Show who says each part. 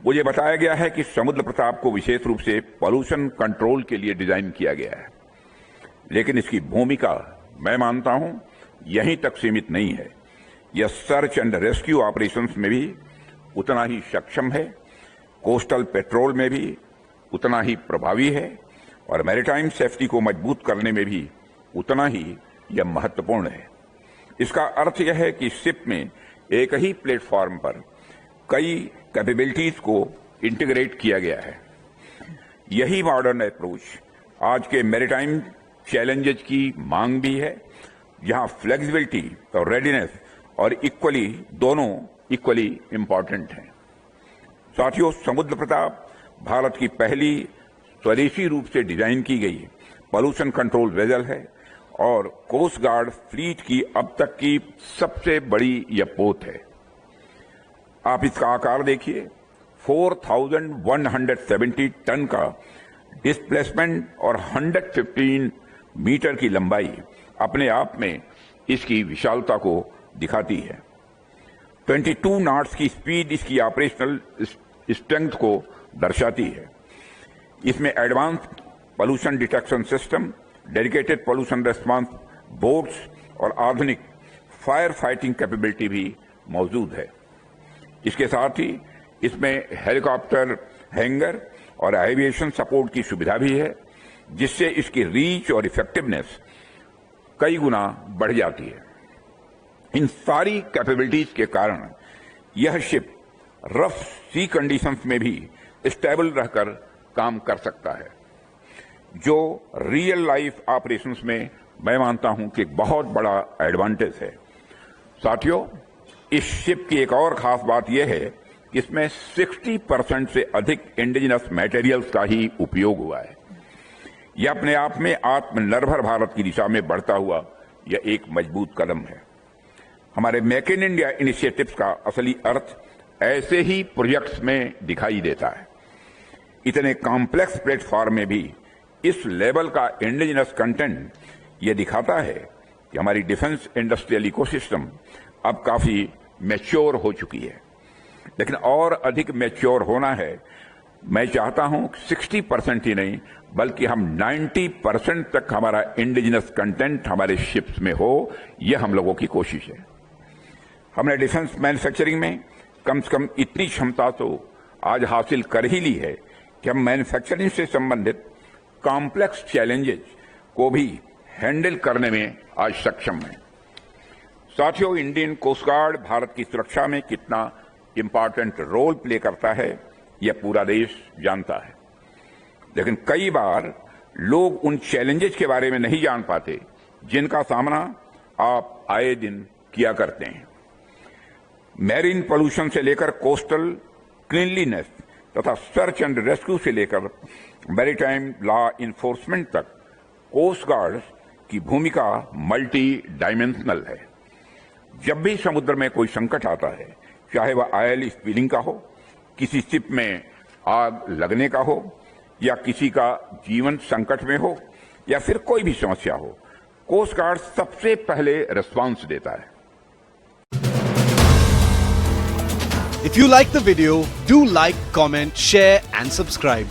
Speaker 1: मुझे बताया गया है कि समुद्र प्रताप को विशेष रूप से पॉल्यूशन कंट्रोल के लिए डिजाइन किया गया है, लेकिन इसकी भूमिका मैं मानता हूं यहीं तक सीमित नहीं है। यह सर्च एंड रेस्क्यू ऑपरेशंस में भी उतना ही सक्षम है, कोस्टल पेट्रोल में भी उतना ही प्रभावी है और मैरीटाइम सेफ्टी को मजबूत करने में भी उतना ही यह महत्वपूर्ण है। इसका अर्थ यह है कि शिप में एक ही प्लेटफॉर्म पर कई कैपेबिलिटीज को इंटीग्रेट किया गया है। यही मॉडर्न अप्रोच आज के मैरीटाइम चैलेंजेस की मांग भी है, जहां फ्लेक्सिबिलिटी और रेडीनेस और दोनों इक्वली इंपॉर्टेंट हैं। साथियों, समुद्र प्रताप भारत की पहली स्वदेशी रूप से डिजाइन की गई पॉल्यूशन कंट्रोल वेसल है और कोस्ट गार्ड फ्लीट की अब तक की सबसे बड़ी यह पोत है। आप इसका आकार देखिए, 4170 टन का डिस्प्लेसमेंट और 115 मीटर की लंबाई अपने आप में इसकी विशालता को दिखाती है। 22 नॉट्स की स्पीड इसकी ऑपरेशनल स्ट्रेंथ को दर्शाती है। इसमें advance pollution detection system, dedicated pollution response boats और आधुनिक फायर फाइटिंग कैपेबिलिटी भी मौजूद है। इसके साथ ही इसमें हेलीकॉप्टर हैंगर और एविएशन सपोर्ट की सुविधा भी है, जिससे इसकी रीच और इफेक्टिवनेस कई गुना बढ़ जाती है। इन सारी कैपेबिलिटीज के कारण यह शिप रफ सी कंडीशंस में भी स्टेबल रहकर काम कर सकता है, जो रियल लाइफ ऑपरेशंस में मैं मानता हूं कि बहुत बड़ा एडवांटेज है। साथियों, इस शिप की एक और खास बात यह है कि इसमें 60% से अधिक इंडिजिनस मटेरियल्स का ही उपयोग हुआ है। यह अपने आप में आत्मनिर्भर भारत की दिशा में बढ़ता हुआ यह एक मजबूत कदम है। हमारे मेक इन इंडिया इनिशिएटिव्स का असली अर्थ ऐसे ही प्रोजेक्ट्स में दिखाई देता है। इतने कॉम्प्लेक्स प्लेटफॉर्म में भी इस लेवल का इंडिजिनस कंटेंट यह दिखाता है कि हमारी डिफेंस इंडस्ट्रियल इकोसिस्टम अब काफी मैच्योर हो चुकी है, लेकिन और अधिक मैच्योर होना है। मैं चाहता हूं 60% ही नहीं बल्कि हम 90% तक हमारा इंडिजिनस कंटेंट हमारे शिप्स में हो, यह हम लोगों की कोशिश है। हमने डिफेंस मैन्युफैक्चरिंग में कम से कम इतनी क्षमता तो आज हासिल कर ही ली है कि हम मैन्युफैक्चरिंग से संबंधित कॉम्प्लेक्स चैलेंजेस को भी हैंडल करने में आज सक्षम है। साथियों, इंडियन कोस्ट गार्ड भारत की सुरक्षा में कितना इंपॉर्टेंट रोल प्ले करता है यह पूरा देश जानता है, लेकिन कई बार लोग उन चैलेंजेस के बारे में नहीं जान पाते जिनका सामना आप आए दिन किया करते हैं। मैरीन पोल्यूशन से लेकर कोस्टल क्लीनलीनेस तथा सर्च एंड रेस्क्यू से लेकर मैरीटाइम लॉ इन्फोर्समेंट तक कोस्ट गार्ड की भूमिका मल्टी डायमेंशनल है। जब भी समुद्र में कोई संकट आता है, चाहे वह ऑयल स्पिलिंग का हो, किसी शिप में आग लगने का हो, या किसी का जीवन संकट में हो, या फिर कोई भी समस्या हो, कोस्ट गार्ड सबसे पहले रिस्पांस देता है।
Speaker 2: If you like the video, do like, comment, share and subscribe.